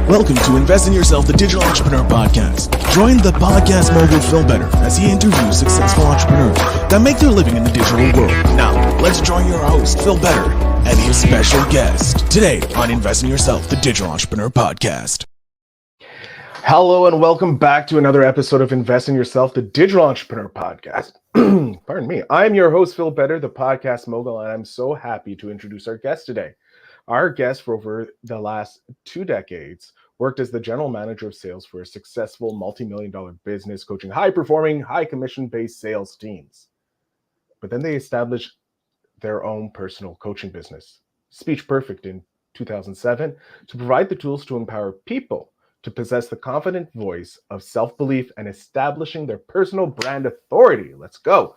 Welcome to Invest in Yourself, the Digital Entrepreneur Podcast. Join the podcast mogul Phil Better as he interviews successful entrepreneurs that make their living in the digital world. Now, let's join your host, Phil Better, and his special guest today on Invest in Yourself, the Digital Entrepreneur Podcast. Hello and welcome back to another episode of Invest in Yourself, the Digital Entrepreneur Podcast. Pardon me. I'm your host, Phil Better, the podcast mogul, and I'm so happy to introduce our guest today. Our guest for over the last 2 decades worked as the general manager of sales for a successful multi-million-dollar business, coaching high-performing, high-commission-based sales teams. But then they established their own personal coaching business, Speech Perfect, in 2007, to provide the tools to empower people to possess the confident voice of self-belief and establishing their personal brand authority. Let's go.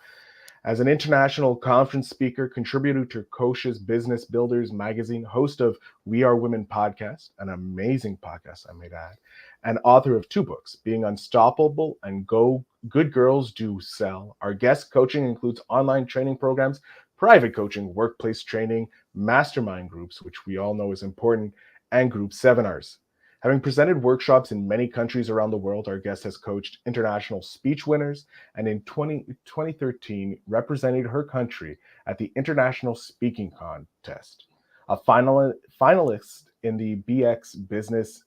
As an international conference speaker, contributor to Koch's Business Builders magazine, host of We Are Women podcast, an amazing podcast, I might add, and author of 2 books, Being Unstoppable and Good Girls Do Sell. Our guest coaching includes online training programs, private coaching, workplace training, mastermind groups, which we all know is important, and group seminars. Having presented workshops in many countries around the world, our guest has coached international speech winners and in 2013 represented her country at the International Speaking Contest. A finalist in the BX Business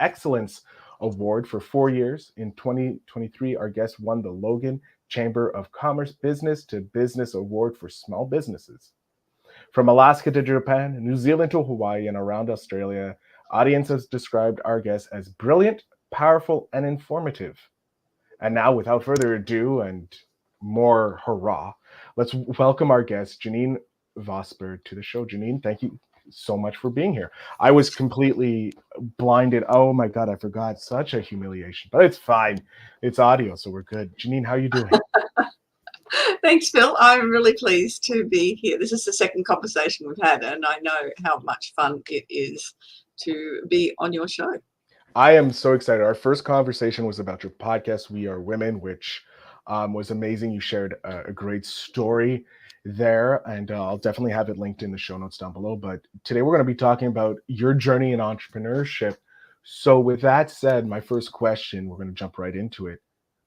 Excellence Award for 4 years. In 2023, our guest won the Logan Chamber of Commerce Business to Business Award for Small Businesses. From Alaska to Japan, New Zealand to Hawaii, and around Australia, audiences described our guest as brilliant, powerful, and informative. And now, without further ado and more hurrah, let's welcome our guest, Janeen Vosper, to the show. Janeen, thank you so much for being here. I was completely blinded. Oh my God, I forgot. Such a humiliation, but it's fine. It's audio, so we're good. Janeen, how are you doing? Thanks, Phil. I'm really pleased to be here. This is the second conversation we've had, and I know how much fun it is to be on your show. I am so excited. Our first conversation was about your podcast, We Are Women, which was amazing. You shared a great story there, and I'll definitely have it linked in the show notes down below. But today we're going to be talking about your journey in entrepreneurship. So with that said, my first question, we're going to jump right into it.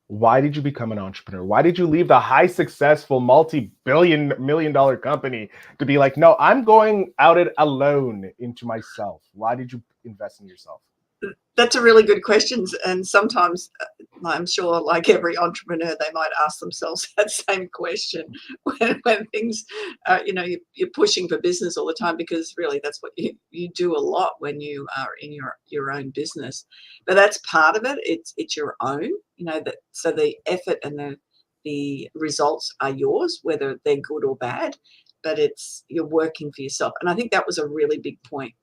Why did you become an entrepreneur? Why did you leave the high successful multi-million-dollar company to be like, no, I'm going out it alone into myself? Why did you invest in yourself? That's a really good question. And sometimes I'm sure, like every entrepreneur, they might ask themselves that same question when things, you're pushing for business all the time, because really that's what you do a lot when you are in your own business. But that's part of it. It's your own, so the effort and the results are yours, whether they're good or bad, but you're working for yourself. And I think that was a really big point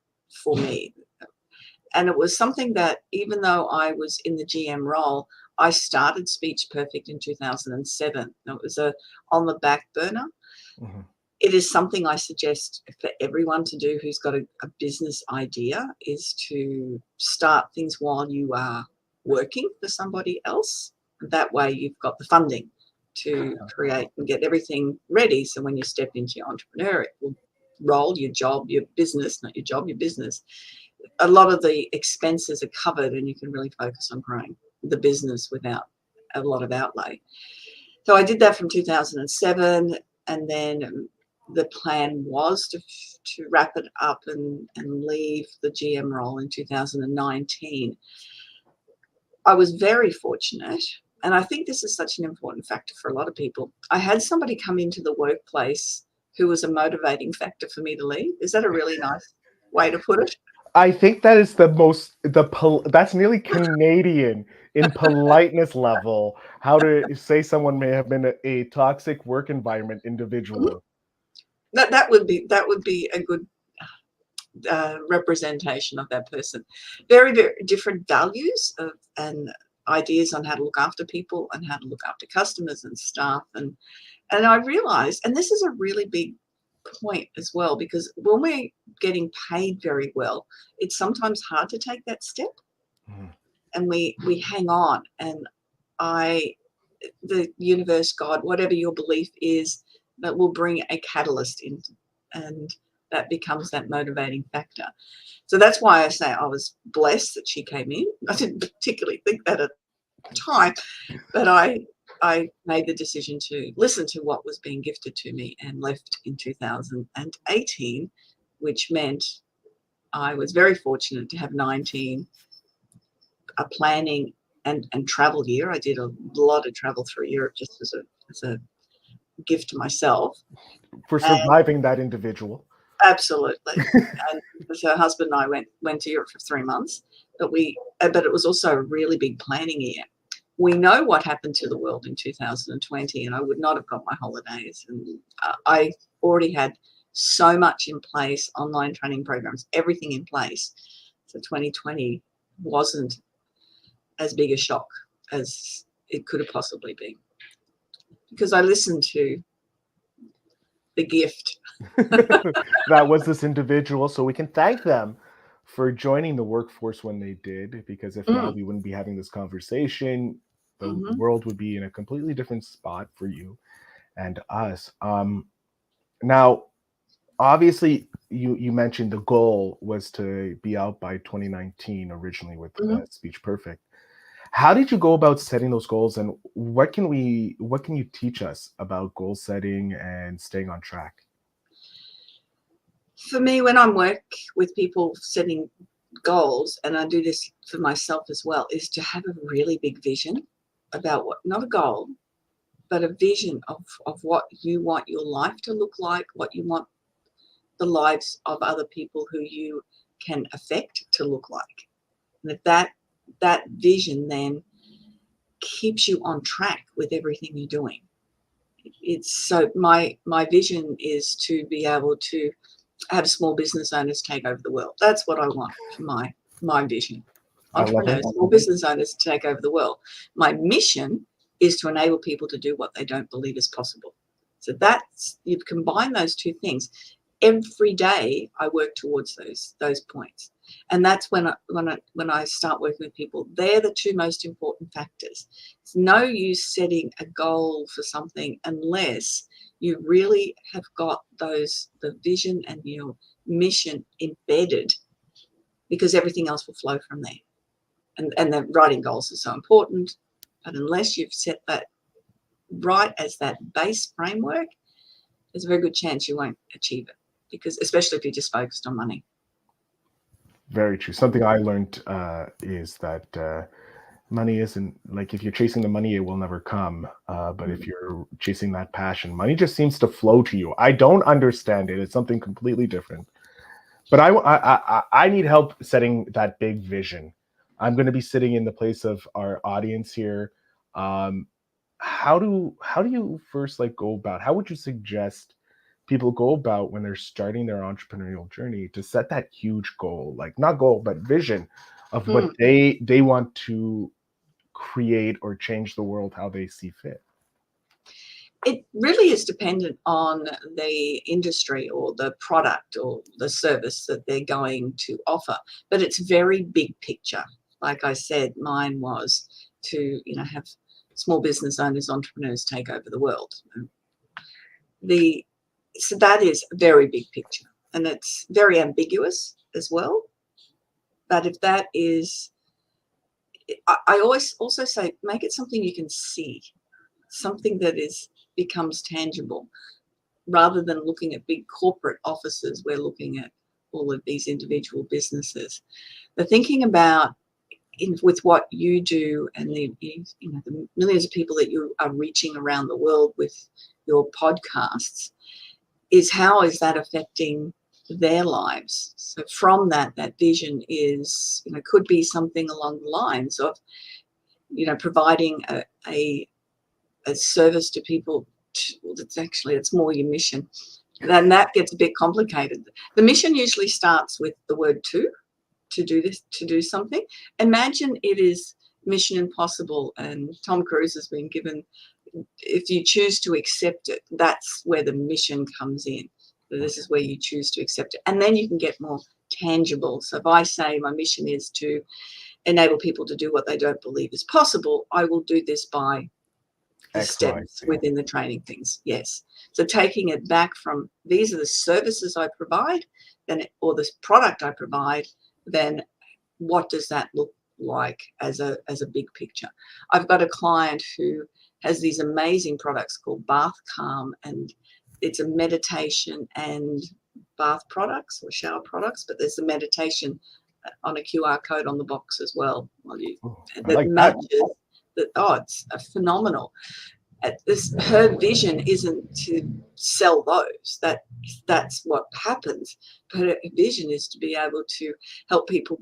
for me. And it was something that, even though I was in the GM role, I started Speech Perfect in 2007. It was on the back burner. Mm-hmm. It is something I suggest for everyone to do who's got a business idea, is to start things while you are working for somebody else. That way you've got the funding to create and get everything ready. So when you step into your entrepreneur, it will roll your business. A lot of the expenses are covered, and you can really focus on growing the business without a lot of outlay. So I did that from 2007, and then the plan was to wrap it up and leave the GM role in 2019. I was very fortunate, and I think this is such an important factor for a lot of people. I had somebody come into the workplace who was a motivating factor for me to leave. Is that a really nice way to put it? I think that is that's nearly Canadian in politeness level, how to say someone may have been a toxic work environment individual. That would be a good representation of that person. Very, very different values and ideas on how to look after people and how to look after customers and staff. And I realized, and this is a really big point as well, because when we're getting paid very well, it's sometimes hard to take that step. And we hang on, and the universe, God, whatever your belief is, that will bring a catalyst in. And that becomes that motivating factor. So that's why I say I was blessed that she came in. I didn't particularly think that at the time, but I made the decision to listen to what was being gifted to me and left in 2018, which meant I was very fortunate to have 19, a planning and travel year. I did a lot of travel through Europe just as a gift to myself. For surviving that individual. Absolutely. And because her husband and I went to Europe for 3 months, but it was also a really big planning year. We know what happened to the world in 2020, and I would not have got my holidays. And I already had so much in place, online training programs, everything in place. So 2020 wasn't as big a shock as it could have possibly been, because I listened to the gift. That was this individual, so we can thank them for joining the workforce when they did, because if not, we wouldn't be having this conversation. The world would be in a completely different spot for you and us. Now, obviously, you mentioned the goal was to be out by 2019 originally with Speech Perfect. How did you go about setting those goals, and what can you teach us about goal setting and staying on track? For me, when I work with people setting goals, and I do this for myself as well, is to have a really big vision about not a goal, but a vision of what you want your life to look like, what you want the lives of other people who you can affect to look like. And if that vision then keeps you on track with everything you're doing. It's so my vision is to be able to have small business owners take over the world. That's what I want for my vision. Entrepreneurs, small business owners to take over the world. My mission is to enable people to do what they don't believe is possible. So you combine those two things. Every day I work towards those points. And that's when I start working with people. They're the two most important factors. It's no use setting a goal for something unless you really have got the vision and your mission embedded, because everything else will flow from there. And the writing goals are so important, but unless you've set that right as that base framework, there's a very good chance you won't achieve it, because especially if you're just focused on money. Very true. Something I learned is that money isn't, like, if you're chasing the money, it will never come. But if you're chasing that passion, money just seems to flow to you. I don't understand it. It's something completely different. But I need help setting that big vision. I'm going to be sitting in the place of our audience here. How do you first go about? How would you suggest people go about when they're starting their entrepreneurial journey to set that huge goal, not goal, but vision of what they want to create or change the world how they see fit? It really is dependent on the industry or the product or the service that they're going to offer. But it's very big picture. Like I said, mine was to have small business owners, entrepreneurs take over the world. So that is a very big picture, and it's very ambiguous as well. But if that is, I always also say, make it something you can see, something that becomes tangible, rather than looking at big corporate offices. We're looking at all of these individual businesses. But thinking about with what you do and the millions of people that you are reaching around the world with your podcasts, is how is that affecting their lives? So from that vision is, could be something along the lines of, providing a service to people. It's more your mission. Then that gets a bit complicated. The mission usually starts with the word to do this, to do something. Imagine it is Mission Impossible and Tom Cruise has been given, if you choose to accept it, that's where the mission comes in. So this is where you choose to accept it. And then you can get more tangible. So if I say my mission is to enable people to do what they don't believe is possible, I will do this by the X, Y, steps Z. within the training things. Yes. So taking it back from these are the services I provide, then or this product I provide, then what does that look like as a big picture? I've got a client who has these amazing products called Bath Calm, and it's a meditation and bath products or shower products, but there's the meditation on a QR code on the box as well. Ooh, I That like that. matches the odds are phenomenal. Her vision isn't to sell those. That's what happens. But her vision is to be able to help people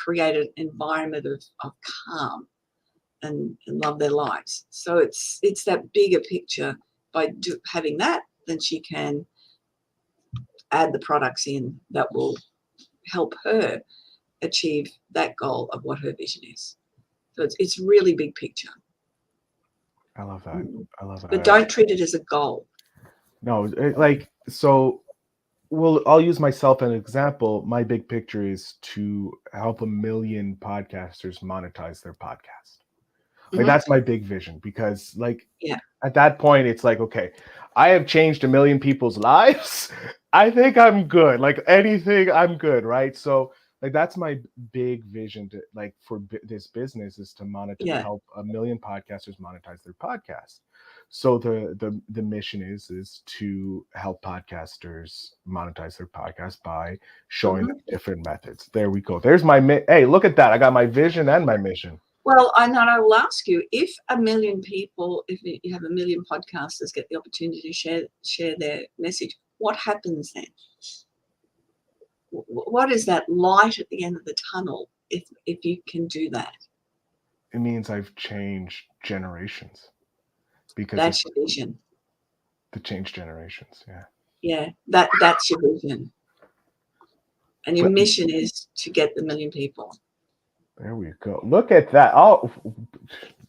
create an environment of calm and love their lives. So it's that bigger picture. By having that, then she can add the products in that will help her achieve that goal of what her vision is. So it's really big picture. I love that. I love But that. don't treat it as a goal. No, so. Well, I'll use myself as an example. My big picture is to help 1 million podcasters monetize their podcast. Like that's my big vision, because Yeah. at that point it's like, okay, I have changed 1 million people's lives. I think I'm good. Like anything, I'm good, right? So like that's my big vision to for this business is to help 1 million podcasters monetize their podcast. So the mission is to help podcasters monetize their podcast by showing them different methods. There we go. There's my hey, look at that. I got my vision and my mission. Well, I will ask you, if 1 million people, if you have 1 million podcasters get the opportunity to share their message, what happens then? What is that light at the end of the tunnel if you can do that? It means I've changed generations, because That's your vision. to change generations. Yeah. Yeah, that's your vision. And your mission is to get the 1 million people. There we go. Look at that. Oh,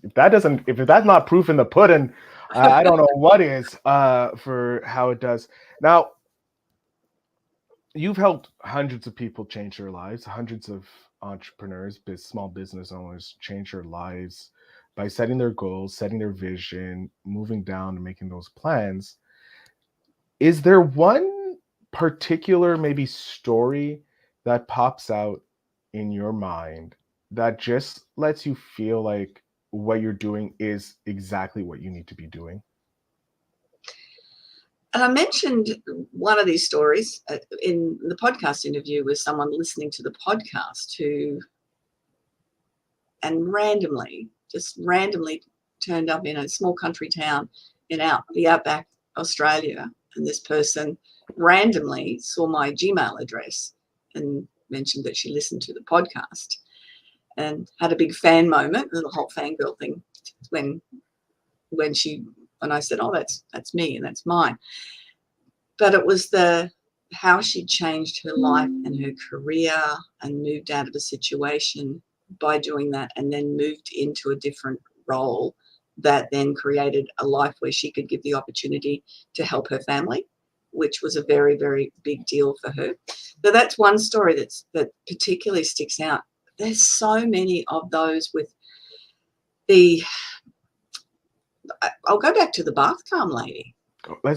if that's not proof in the pudding, I don't know what is for how it does. Now, you've helped hundreds of people change their lives, hundreds of entrepreneurs, small business owners change their lives by setting their goals, setting their vision, moving down and making those plans. Is there one particular maybe story that pops out in your mind that just lets you feel like what you're doing is exactly what you need to be doing? And I mentioned one of these stories in the podcast interview with someone listening to the podcast and just randomly turned up in a small country town in the outback Australia. And this person randomly saw my Gmail address and mentioned that she listened to the podcast and had a big fan moment, a little whole fangirl thing when I said, oh, that's me and that's mine. But it was how she changed her life and her career and moved out of a situation by doing that, and then moved into a different role that then created a life where she could give the opportunity to help her family, which was a very, very big deal for her. So that's one story that particularly sticks out. There's so many of those with I'll go back to the bath calm lady.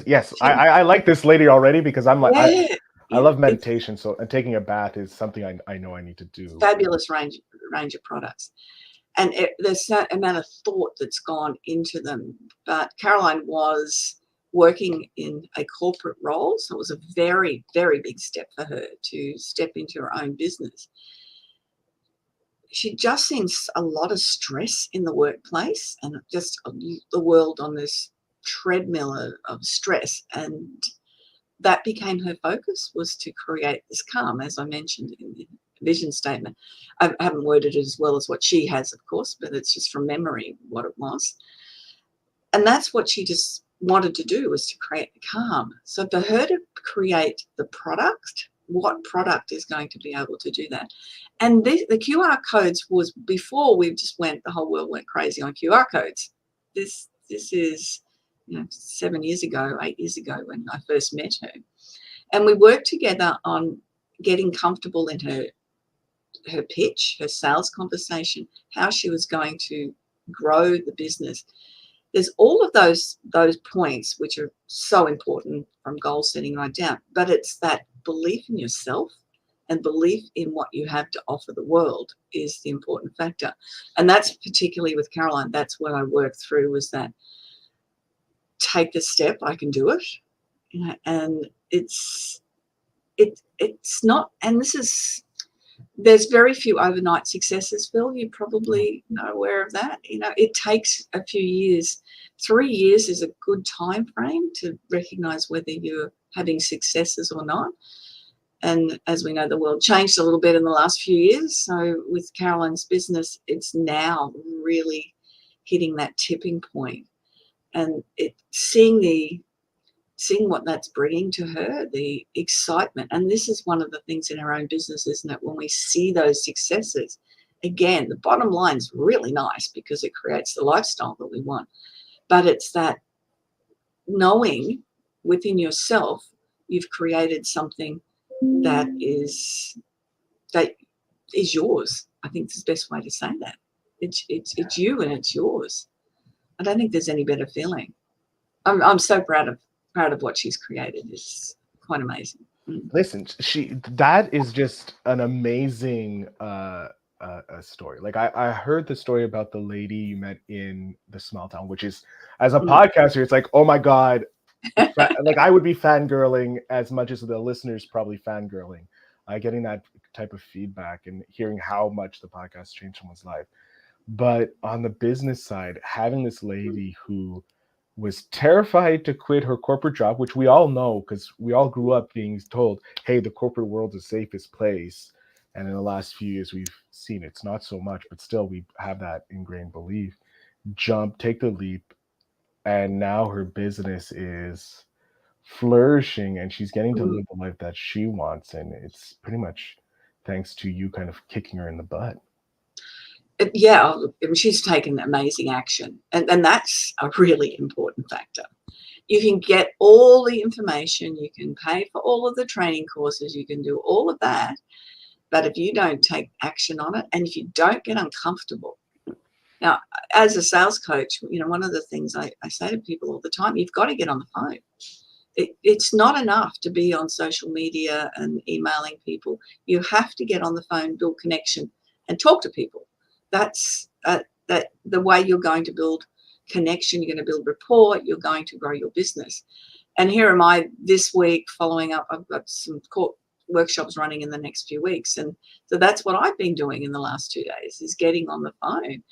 Yes, I like this lady already, because I'm like, I love meditation. So, and taking a bath is something I know I need to do. Fabulous range of products. And there's that amount of thought that's gone into them. But Caroline was working in a corporate role, so it was a very, very big step for her to step into her own business. She just seen a lot of stress in the workplace and just the world on this treadmill of stress. And that became her focus, was to create this calm, as I mentioned in the vision statement. I haven't worded it as well as what she has, of course, but it's just from memory what it was. And that's what she just wanted to do, was to create the calm. So for her to create the product, what product is going to be able to do that? And the QR codes was before we just the whole world went crazy on QR codes. This is 7 years ago, 8 years ago when I first met her. And we worked together on getting comfortable in her pitch, her sales conversation, how she was going to grow the business. there's all of those points which are so important from goal setting right down, but it's that belief in yourself and belief in what you have to offer the world is the important factor. And that's particularly with Caroline, that's what I worked through, was that take the step, I can do it. And it's not, and this is, there's very few overnight successes, Phil. You probably are aware of that. It takes a few years. 3 years is a good time frame to recognize whether you're having successes or not. And as we know, the world changed a little bit in the last few years. So with Caroline's business, it's now really hitting that tipping point. And seeing what that's bringing to her, the excitement. And this is one of the things in our own business, isn't it? When we see those successes, again, the bottom line is really nice because it creates the lifestyle that we want. But it's that knowing within yourself you've created something that is yours. I think it's the best way to say that. It's you and it's yours. I don't think there's any better feeling. I'm so proud of what she's created. It's quite amazing. Listen, that is just an amazing story. Like I heard the story about the lady you met in the small town, which is, as a podcaster, it's like, oh my God, like I would be fangirling as much as the listeners probably fangirling, getting that type of feedback and hearing how much the podcast changed someone's life. But on the business side, having this lady who was terrified to quit her corporate job, which we all know because we all grew up being told, hey, the corporate world's the safest place. And in the last few years, we've seen it's not so much, but still we have that ingrained belief. Take the leap. And now her business is flourishing and she's getting to live the life that she wants. And it's pretty much thanks to you kind of kicking her in the butt. Yeah, she's taken amazing action. And that's a really important factor. You can get all the information, you can pay for all of the training courses, you can do all of that. But if you don't take action on it, and if you don't get uncomfortable. Now, as a sales coach, one of the things I say to people all the time, you've got to get on the phone. It's not enough to be on social media and emailing people. You have to get on the phone, build connection, and talk to people. That's the way you're going to build connection. You're going to build rapport. You're going to grow your business. And here am I this week following up. I've got some workshops running in the next few weeks. And so that's what I've been doing in the last 2 days, is getting on the phone.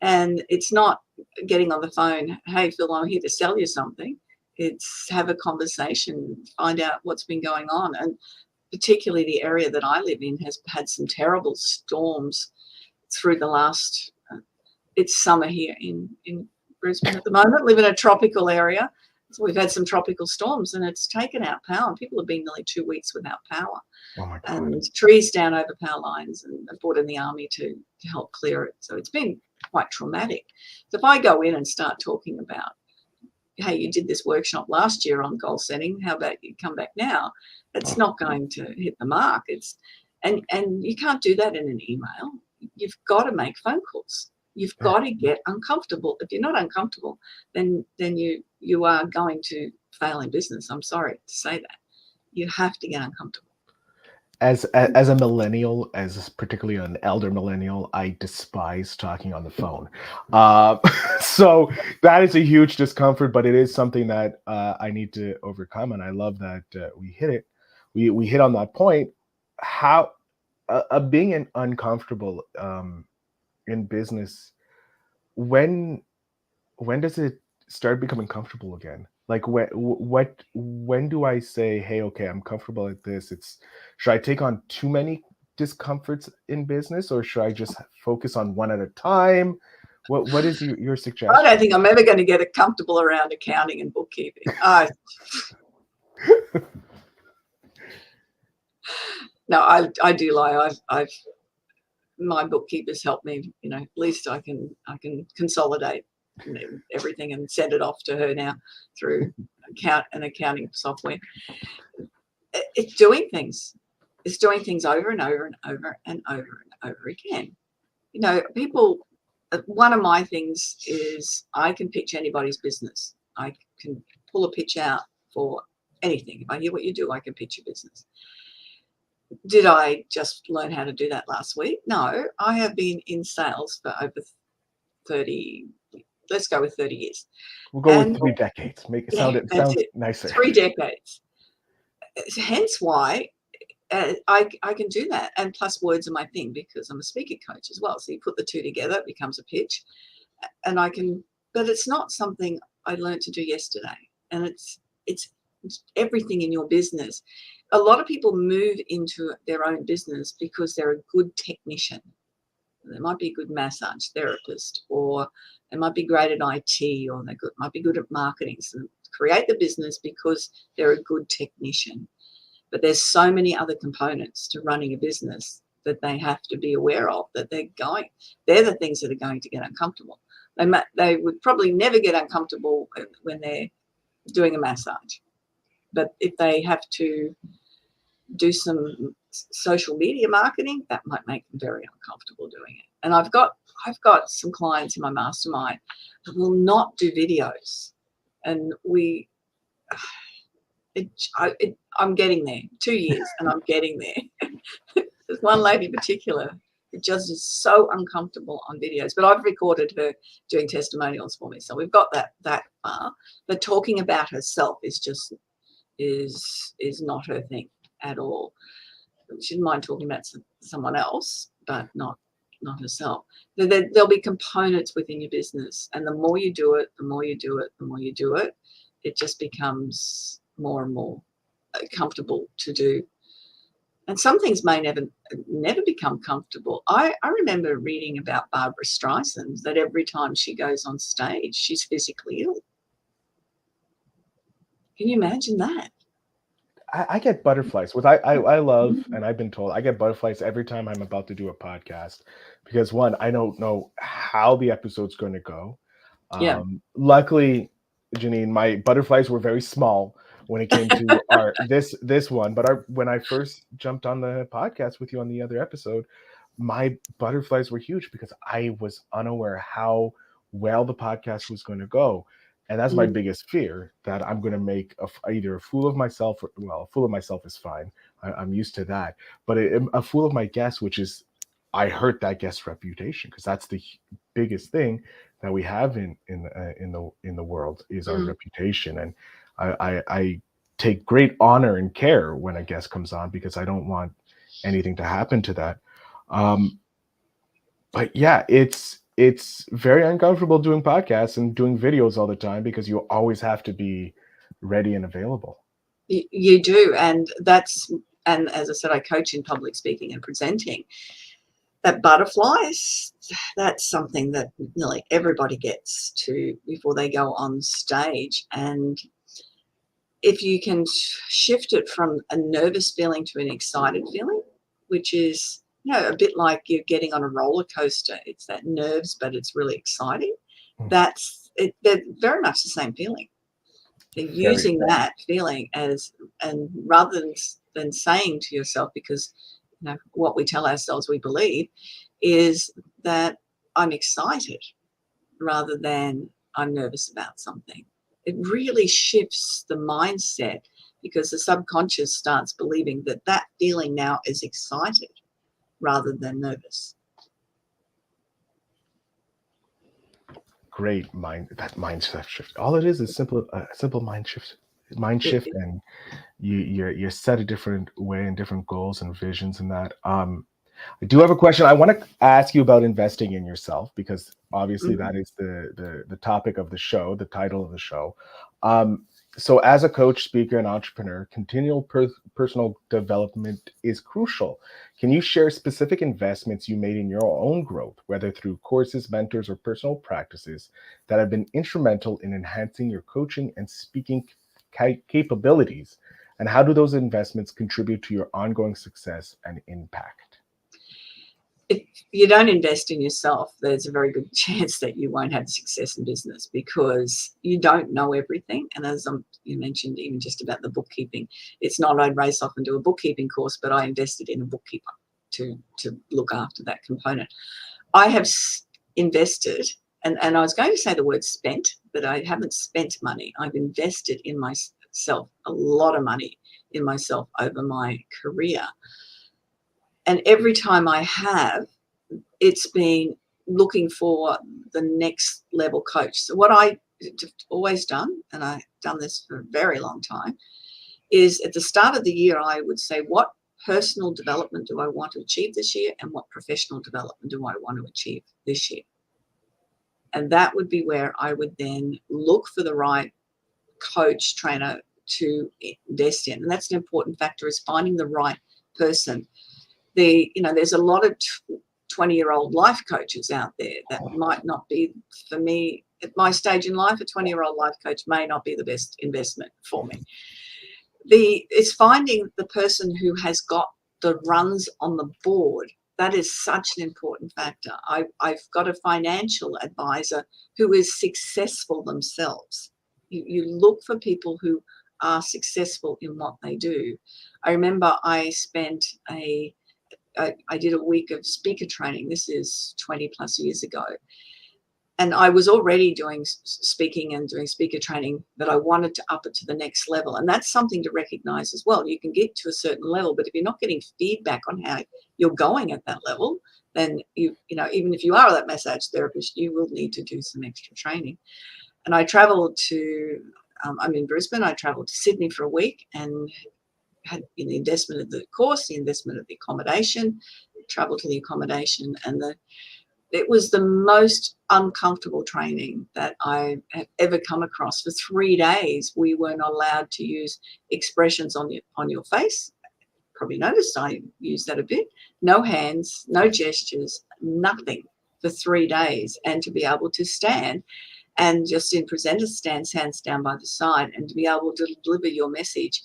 And it's not getting on the phone, hey, Phil, I'm here to sell you something. It's have a conversation, find out what's been going on. And particularly the area that I live in has had some terrible storms through the last, it's summer here in Brisbane at the moment, live in a tropical area. So we've had some tropical storms and it's taken out power. And people have been nearly 2 weeks without power. Oh my God. And trees down over power lines, and they've brought in the army to help clear it. So it's been quite traumatic. So if I go in and start talking about, hey, you did this workshop last year on goal setting, how about you come back now? It's not going to hit the mark. And you can't do that in an email. You've got to make phone calls. You've got to get uncomfortable. If you're not uncomfortable, then you are going to fail in business. I'm sorry to say that. You have to get uncomfortable. As a millennial, as particularly an elder millennial, I despise talking on the phone. So that is a huge discomfort, but it is something that I need to overcome. And I love that we hit it. We hit on that point. How being uncomfortable in business, when does it start becoming comfortable again? Like when do I say, hey, okay, I'm comfortable at this? Should I take on too many discomforts in business, or should I just focus on one at a time? What is your suggestion? I don't think I'm ever going to get comfortable around accounting and bookkeeping. No, I do lie. I've my bookkeepers helped me. At least I can consolidate everything and send it off to her now through accounting software. It's doing things. It's doing things over and over and over and over and over again. People one of my things is I can pitch anybody's business. I can pull a pitch out for anything. If I hear what you do, I can pitch your business. Did I just learn how to do that last week? No, I have been in sales for over 30, let's go with 30 years. We'll go with 3 decades. Make it sound, it sounds it. nicer. 3 decades. Hence why I can do that. And plus words are my thing because I'm a speaker coach as well. So you put the two together, it becomes a pitch. And I can, but it's not something I learned to do yesterday. And it's everything in your business. A lot of people move into their own business because they're a good technician. They might be a good massage therapist, or they might be great at IT, or might be good at marketing. So create the business because they're a good technician. But there's so many other components to running a business that they have to be aware of, that they're the things that are going to get uncomfortable. They would probably never get uncomfortable when they're doing a massage. But if they have to do some social media marketing, that might make them very uncomfortable doing it. And I've got some clients in my mastermind that will not do videos. And I'm getting there. 2 years and I'm getting there. There's one lady in particular who just is so uncomfortable on videos, but I've recorded her doing testimonials for me. So we've got that far. But talking about herself is not her thing at all. She didn't mind talking about someone else, but not herself. There'll be components within your business, and the more you do it, it just becomes more and more comfortable to do. And some things may never become comfortable. I remember reading about Barbara Streisand, that every time she goes on stage, she's physically ill. Can you imagine that? I get butterflies. What I love, and I've been told, I get butterflies every time I'm about to do a podcast because, one, I don't know how the episode's going to go. Yeah. Luckily, Janeen, my butterflies were very small when it came to this one. But when I first jumped on the podcast with you on the other episode, my butterflies were huge because I was unaware how well the podcast was going to go. And that's my biggest fear, that I'm going to make either a fool of myself, a fool of myself is fine. I'm used to that. But a fool of my guest, which is, I hurt that guest's reputation, because that's the biggest thing that we have in the world is our reputation. And I take great honor and care when a guest comes on, because I don't want anything to happen to that. But yeah, it's very uncomfortable doing podcasts and doing videos all the time, because you always have to be ready and available. You do. And as I said, I coach in public speaking and presenting. That butterflies, that's something that nearly everybody gets to before they go on stage. And if you can shift it from a nervous feeling to an excited feeling, which is, a bit like you're getting on a roller coaster. It's that nerves, but it's really exciting. That's it. They're very much the same feeling. They're using that feeling and rather than saying to yourself, because what we tell ourselves we believe is that I'm excited rather than I'm nervous about something. It really shifts the mindset, because the subconscious starts believing that feeling now is excited rather than nervous. Great mindset shift. All it is simple mind shift, and you're set a different way and different goals and visions and that. I do have a question. I want to ask you about investing in yourself, because obviously that is the topic of the show, the title of the show. So as a coach, speaker, and entrepreneur, continual personal development is crucial. Can you share specific investments you made in your own growth, whether through courses, mentors, or personal practices, that have been instrumental in enhancing your coaching and speaking capabilities? And how do those investments contribute to your ongoing success and impact? If you don't invest in yourself, there's a very good chance that you won't have success in business, because you don't know everything. And as you mentioned, even just about the bookkeeping, it's not I'd race off and do a bookkeeping course, but I invested in a bookkeeper to look after that component. invested, and I was going to say the word spent, but I haven't spent money. I've invested in myself, a lot of money in myself over my career. And every time I have, it's been looking for the next level coach. So what I've always done, and I've done this for a very long time, is at the start of the year, I would say, what personal development do I want to achieve this year, and what professional development do I want to achieve this year? And that would be where I would then look for the right coach, trainer to invest in. And that's an important factor, is finding the right person. There's a lot of 20-year-old life coaches out there that might not be, for me, at my stage in life, a 20-year-old life coach may not be the best investment for me. It's finding the person who has got the runs on the board. That is such an important factor. I've got a financial advisor who is successful themselves. You look for people who are successful in what they do. I remember I did a week of speaker training. This is 20 plus years ago. And I was already doing speaking and doing speaker training, but I wanted to up it to the next level. And that's something to recognize as well. You can get to a certain level, but if you're not getting feedback on how you're going at that level, then even if you are that massage therapist, you will need to do some extra training. And I traveled to, I'm in Brisbane, I traveled to Sydney for a week and had the investment of the course, the investment of the accommodation, travel to the accommodation, and it was the most uncomfortable training that I have ever come across. For 3 days, we were not allowed to use expressions on your face. Probably noticed I used that a bit. No hands, no gestures, nothing for 3 days. And to be able to stand and just in presenter stance, hands down by the side, and to be able to deliver your message,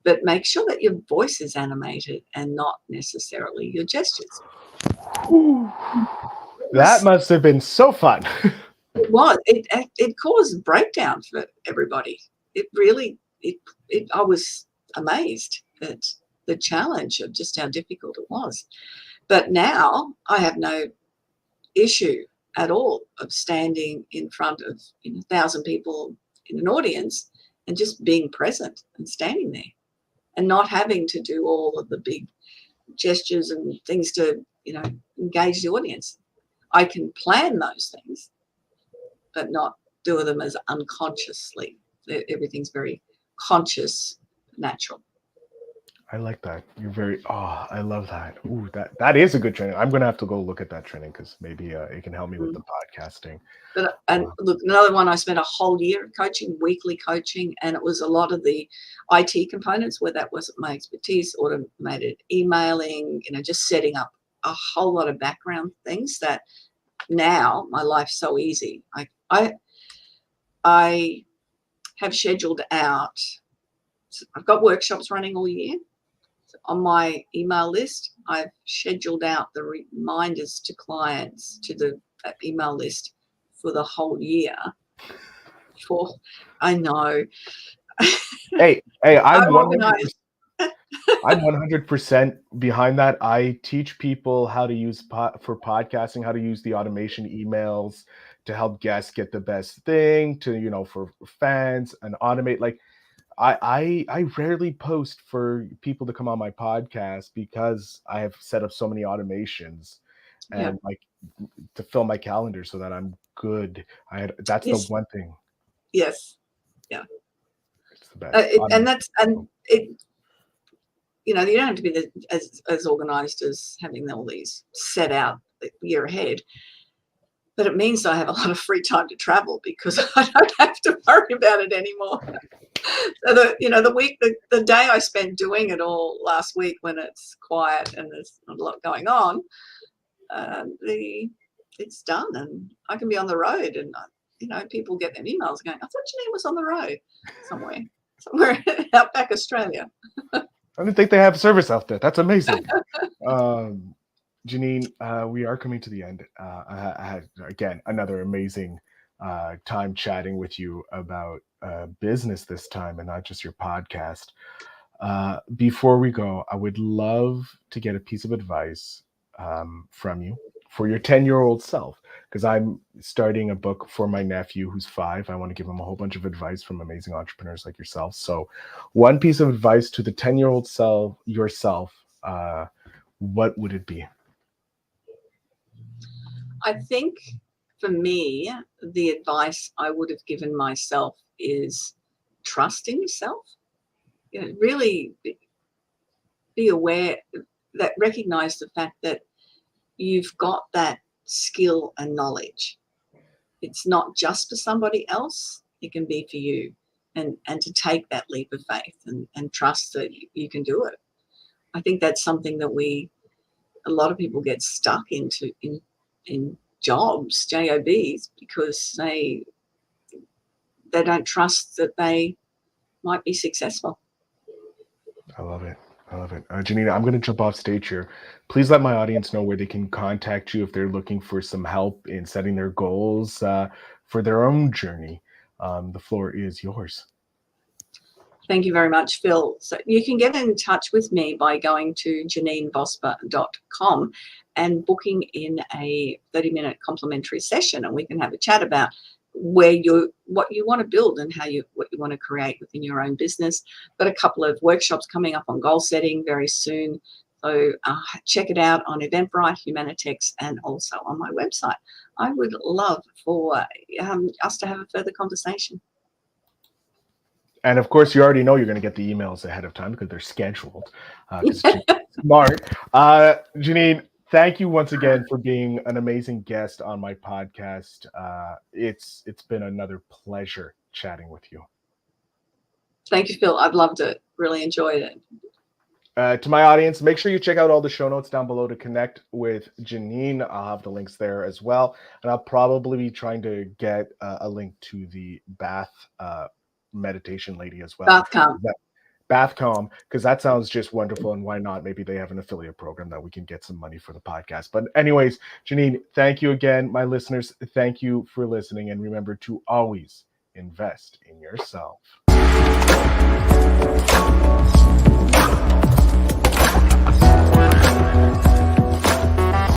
but make sure that your voice is animated and not necessarily your gestures. That must have been so fun. It was. It caused breakdown for everybody. It really. I was amazed at the challenge of just how difficult it was. But now I have no issue at all of standing in front of 1,000 people in an audience and just being present and standing there, and not having to do all of the big gestures and things to engage the audience. I can plan those things, but not do them as unconsciously. Everything's very conscious, natural. I like that. I love that. Ooh, that is a good training. I'm going to have to go look at that training because maybe it can help me with the podcasting. And look, another one, I spent a whole year coaching, weekly coaching, and it was a lot of the IT components where that wasn't my expertise, automated emailing, just setting up a whole lot of background things that now my life's so easy. I have scheduled out, I've got workshops running all year. On my email list, I've scheduled out the reminders to clients to the email list for the whole year. I know. Hey, I'm 100% behind that. I teach people how to use for podcasting, how to use the automation emails to help guests get the best thing, to for fans and automate. Like I rarely post for people to come on my podcast because I have set up so many automations and like to fill my calendar so that I'm good. That's the one thing. Yes. Yeah. It's the best. You don't have to be as organized as having all these set out a year ahead. But it means I have a lot of free time to travel because I don't have to worry about it anymore. So the day I spent doing it all last week when it's quiet and there's not a lot going on, it's done and I can be on the road and people get their emails going, I thought Janeen was on the road somewhere outback Australia. I didn't think they have service out there. That's amazing. Janeen, we are coming to the end. I had, again, another amazing time chatting with you about business this time and not just your podcast. Before we go, I would love to get a piece of advice from you for your 10-year-old self? Because I'm starting a book for my nephew who's 5. I want to give him a whole bunch of advice from amazing entrepreneurs like yourself. So one piece of advice to the 10-year-old self, yourself, what would it be? I think for me, the advice I would have given myself is trust in yourself. Really be aware that recognize the fact that you've got that skill and knowledge. It's not just for somebody else, it can be for you. And to take that leap of faith and trust that you can do it. I think that's something that a lot of people get stuck into in jobs, jobs, because they don't trust that they might be successful. I love it. Janina, I'm going to jump off stage here. Please let my audience know where they can contact you if they're looking for some help in setting their goals for their own journey. The floor is yours. Thank you very much, Phil. So you can get in touch with me by going to janeenvosper.com and booking in a 30-minute complimentary session, and we can have a chat about what you want to build and what you want to create within your own business. Got a couple of workshops coming up on goal setting very soon. So check it out on Eventbrite, Humanitex, and also on my website. I would love for us to have a further conversation. And of course, you already know you're going to get the emails ahead of time because they're scheduled. Smart. Janeen, thank you once again for being an amazing guest on my podcast. It's been another pleasure chatting with you. Thank you, Phil. I've loved it. Really enjoyed it. To my audience, make sure you check out all the show notes down below to connect with Janeen. I'll have the links there as well. And I'll probably be trying to get a link to the bath meditation lady as well. Bathcom, because that sounds just wonderful. And why not? Maybe they have an affiliate program that we can get some money for the podcast. But anyways, Janeen, thank you again. My listeners, thank you for listening. And remember to always invest in yourself.